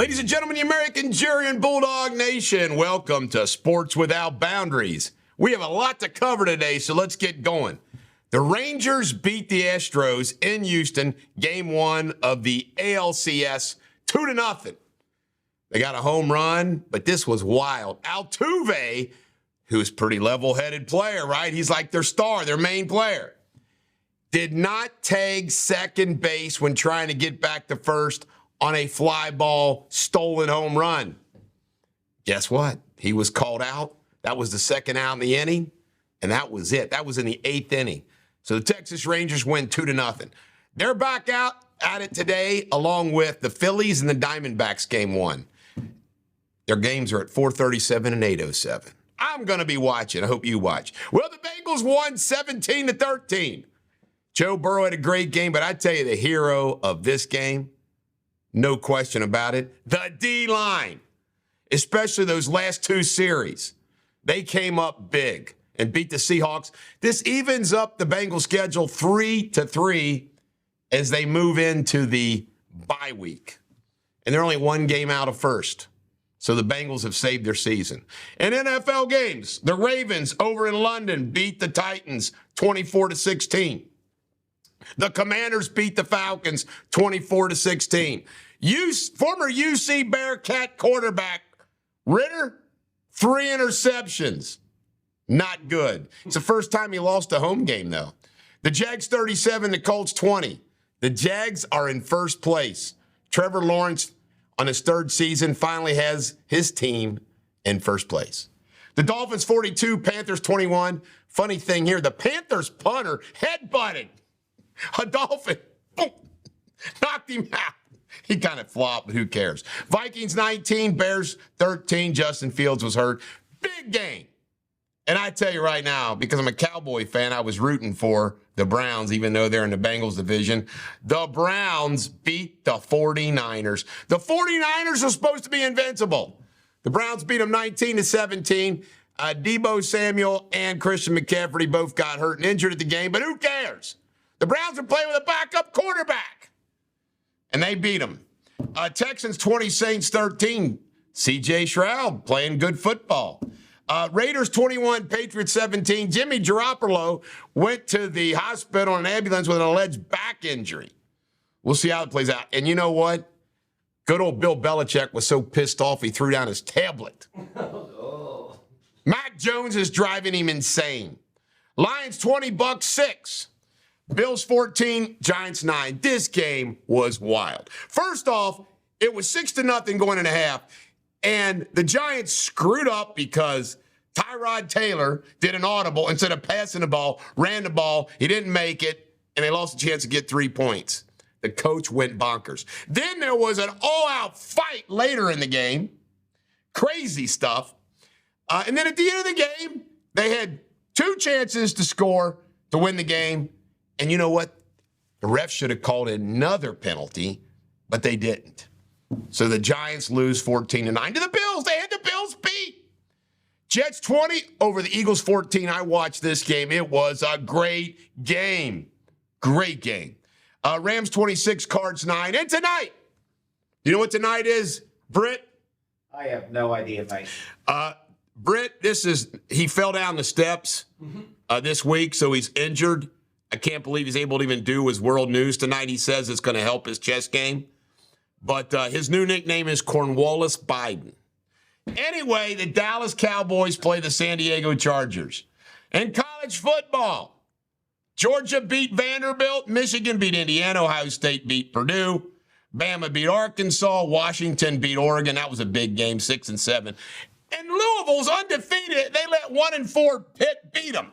Ladies and gentlemen, the American Jury and Bulldog Nation, welcome to Sports Without Boundaries. We have a lot to cover today, so let's get going. The Rangers beat the Astros in Houston, game one of the ALCS, 2-0. They got a home run, but this was wild. Altuve, who's a pretty level-headed player, right? He's like their star, their main player. Did not tag second base when trying to get back to first on a fly ball stolen home run. Guess what? He was called out. That was the second out in the inning, and that was it. That was in the 8th inning. So the Texas Rangers win 2-0. They're back out at it today, along with the Phillies and the Diamondbacks game one. Their games are at 4:37 and 8:07. I'm going to be watching. I hope you watch. Well, the Bengals won 17-13. Joe Burrow had a great game, but I tell you, the hero of this game, no question about it, the D-line, especially those last two series. They came up big and beat the Seahawks. This evens up the Bengals' schedule 3-3 as they move into the bye week. And they're only one game out of first. So the Bengals have saved their season. In NFL games, the Ravens over in London beat the Titans 24-16. The Commanders beat the Falcons 24-16. Former UC Bearcat quarterback Ritter, 3 interceptions. Not good. It's the first time he lost a home game, though. The Jags 37, the Colts 20. The Jags are in first place. Trevor Lawrence, on his third season, finally has his team in first place. The Dolphins 42, Panthers 21. Funny thing here, the Panthers punter headbutted a Dolphin. Boom, knocked him out. He kind of flopped, but who cares? Vikings 19, Bears 13. Justin Fields was hurt. Big game. And I tell you right now, because I'm a Cowboy fan, I was rooting for the Browns, even though they're in the Bengals division. The Browns beat the 49ers. The 49ers are supposed to be invincible. The Browns beat them 19-17. Deebo Samuel and Christian McCaffrey both got hurt and injured at the game, but who cares? The Browns are playing with a backup quarterback, and they beat them. Texans 20, Saints 13. C.J. Stroud playing good football. Raiders 21, Patriots 17. Jimmy Garoppolo went to the hospital in an ambulance with an alleged back injury. We'll see how it plays out. And you know what? Good old Bill Belichick was so pissed off he threw down his tablet. Mac Jones is driving him insane. Lions 20, Bucks 6. Bills 14, Giants 9. This game was wild. First off, it was 6-0 going in a half, and the Giants screwed up because Tyrod Taylor did an audible instead of passing the ball, ran the ball, he didn't make it, and they lost a chance to get 3 points. The coach went bonkers. Then there was an all-out fight later in the game. Crazy stuff. And then at the end of the game, they had 2 chances to score to win the game. And you know what? The refs should have called another penalty, but they didn't. So the Giants lose 14-9 to the Bills. They had the Bills beat. Jets 20 over the Eagles 14. I watched this game. It was a great game. Great game. Rams 26, Cards 9. And tonight, you know what tonight is, Britt? I have no idea, mate. Britt, he fell down the steps this week, so he's injured. I can't believe he's able to even do his world news tonight. He says it's going to help his chess game. But his new nickname is Cornwallis Biden. Anyway, the Dallas Cowboys play the San Diego Chargers. In college football, Georgia beat Vanderbilt. Michigan beat Indiana. Ohio State beat Purdue. Bama beat Arkansas. Washington beat Oregon. That was a big game, 6-7. And Louisville's undefeated. They let 1-4 Pitt beat them.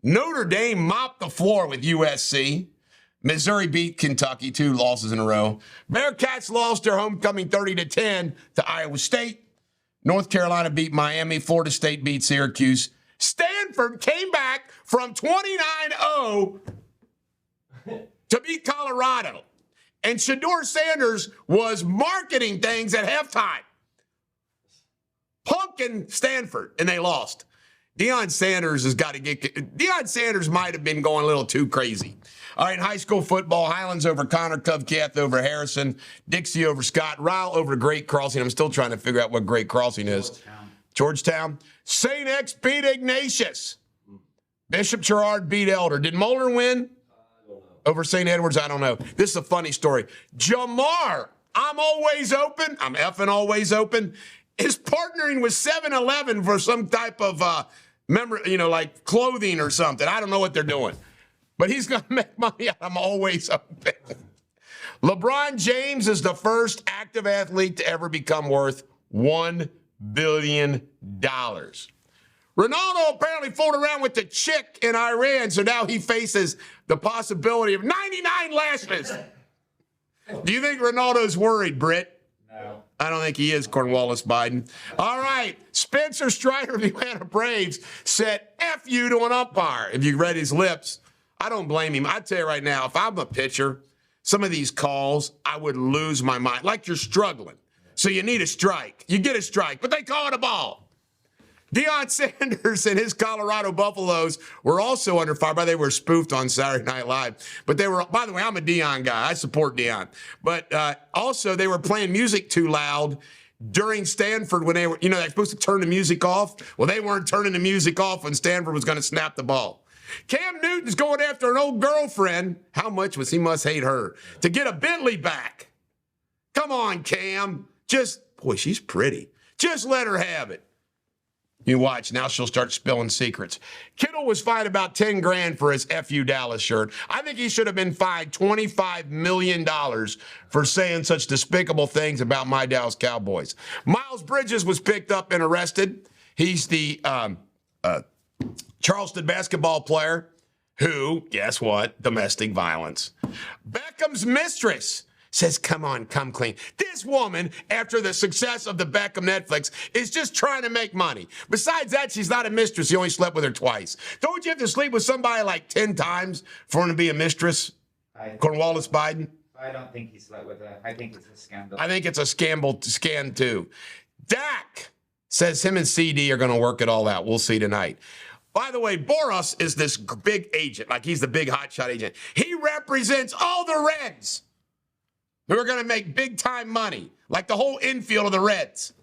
Notre Dame mopped the floor with USC. Missouri beat Kentucky, 2 losses in a row. Bearcats lost their homecoming 30-10 to Iowa State. North Carolina beat Miami. Florida State beat Syracuse. Stanford came back from 29-0 to beat Colorado. And Shedeur Sanders was marketing things at halftime. Punkin Stanford, and they lost. Deion Sanders has got to get. Deion Sanders might have been going a little too crazy. All right, high school football. Highlands over Connor, Covcath over Harrison, Dixie over Scott, Ryle over Great Crossing. I'm still trying to figure out what Great Crossing is. Georgetown. St. X beat Ignatius. Bishop Gerard beat Elder. Did Moeller win over St. Edwards? I don't know. This is a funny story. Jamar, I'm always open. I'm effing always open. Is partnering with 7-Eleven for some type of like clothing or something. I don't know what they're doing. But he's going to make money. I'm always open. LeBron James is the first active athlete to ever become worth $1 billion. Ronaldo apparently fooled around with the chick in Iran, so now he faces the possibility of 99 lashes. Do you think Ronaldo's worried, Britt? No. I don't think he is, Cornwallis Biden. All right. Spencer Strider of the Atlanta Braves said F you to an umpire. If you read his lips, I don't blame him. I tell you right now, if I'm a pitcher, some of these calls, I would lose my mind. Like you're struggling. So you need a strike. You get a strike, but they call it a ball. Deion Sanders and his Colorado Buffaloes were also under fire. They were spoofed on Saturday Night Live. But they were, by the way, I'm a Deion guy. I support Deion. But also they were playing music too loud during Stanford when they were, they're supposed to turn the music off. Well, they weren't turning the music off when Stanford was going to snap the ball. Cam Newton's going after an old girlfriend. How much was he must hate her to get a Bentley back? Come on, Cam. Boy, she's pretty. Just let her have it. You watch, now she'll start spilling secrets. Kittle was fined about $10,000 for his FU Dallas shirt. I think he should have been fined $25 million for saying such despicable things about my Dallas Cowboys. Miles Bridges was picked up and arrested. He's the Charleston basketball player who, guess what? Domestic violence. Beckham's mistress says, come on, come clean. This woman, after the success of the Beckham Netflix, is just trying to make money. Besides that, she's not a mistress. He only slept with her twice. Don't you have to sleep with somebody like 10 times for him to be a mistress? Cornwallis Biden? I don't think he slept with her. I think it's a scandal. I think it's a scam too. Dak says him and CD are going to work it all out. We'll see tonight. By the way, Boros is this big agent, like he's the big hotshot agent. He represents all the Reds who are going to make big-time money, like the whole infield of the Reds.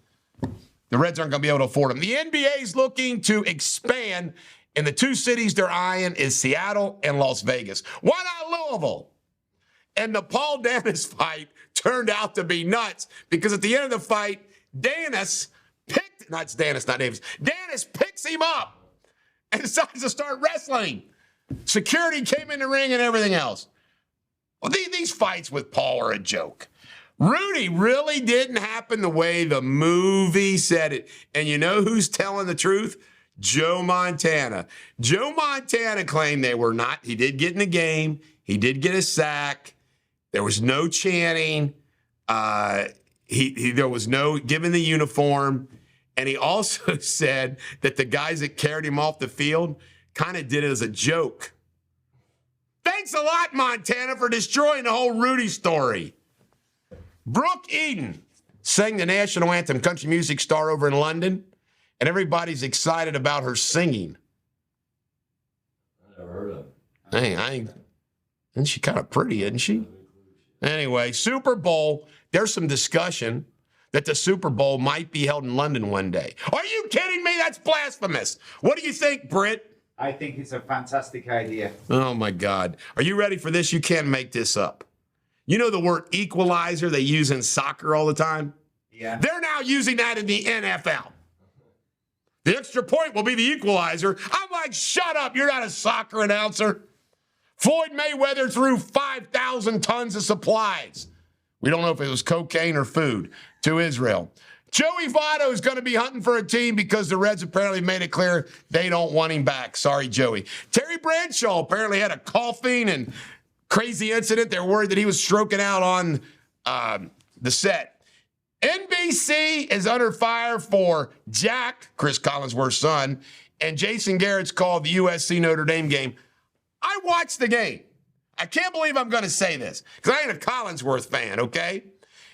The Reds aren't going to be able to afford them. The NBA is looking to expand, and the two cities they're eyeing is Seattle and Las Vegas. Why not Louisville? And the Paul Dennis fight turned out to be nuts because at the end of the fight, Dennis picks him up and decides to start wrestling. Security came in the ring and everything else. Well, these fights with Paul are a joke. Rudy really didn't happen the way the movie said it. And you know who's telling the truth? Joe Montana. Joe Montana claimed they were not. He did get in the game. He did get a sack. There was no chanting. There was no giving the uniform. And he also said that the guys that carried him off the field kind of did it as a joke. Thanks a lot, Montana, for destroying the whole Rudy story. Brooke Eden sang the national anthem, country music star over in London, and everybody's excited about her singing. I never heard of it. Hey, isn't she kind of pretty, isn't she? Anyway, Super Bowl, there's some discussion that the Super Bowl might be held in London one day. Are you kidding me? That's blasphemous. What do you think, Britt? I think it's a fantastic idea. Oh, my God. Are you ready for this? You can't make this up. You know the word equalizer they use in soccer all the time? Yeah. They're now using that in the NFL. The extra point will be the equalizer. I'm like, shut up. You're not a soccer announcer. Floyd Mayweather threw 5,000 tons of supplies. We don't know if it was cocaine or food to Israel. Joey Votto is going to be hunting for a team because the Reds apparently made it clear they don't want him back. Sorry, Joey. Terry Bradshaw apparently had a coughing and crazy incident. They're worried that he was stroking out on the set. NBC is under fire for Jack, Chris Collinsworth's son, and Jason Garrett's call of the USC Notre Dame game. I watched the game. I can't believe I'm going to say this because I ain't a Collinsworth fan, okay?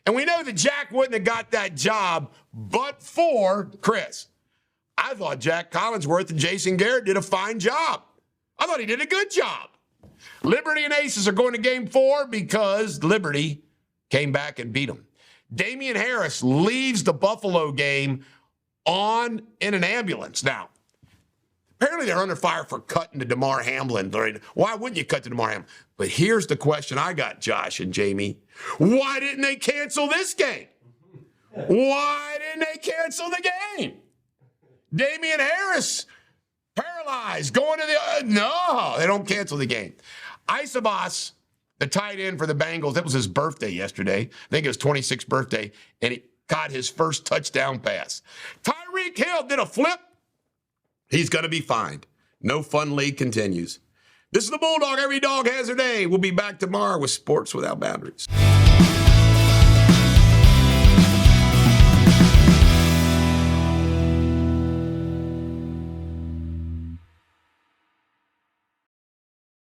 And we know that Jack wouldn't have got that job but for Chris. I thought Jack Collinsworth and Jason Garrett did a fine job. I thought he did a good job. Liberty and Aces are going to game 4 because Liberty came back and beat them. Damian Harris leaves the Buffalo game in an ambulance. Now, apparently they're under fire for cutting to DeMar Hamlin. Why wouldn't you cut to DeMar Hamlin? But here's the question I got, Josh and Jamie. Why didn't they cancel this game? Why didn't they cancel the game? Damian Harris, paralyzed, going to the... no, they don't cancel the game. Isabas, the tight end for the Bengals, that was his birthday yesterday. I think it was 26th birthday, and he caught his first touchdown pass. Tyreek Hill did a flip. He's going to be fined. No Fun League continues. This is the Bulldog. Every dog has their day. We'll be back tomorrow with Sports Without Boundaries.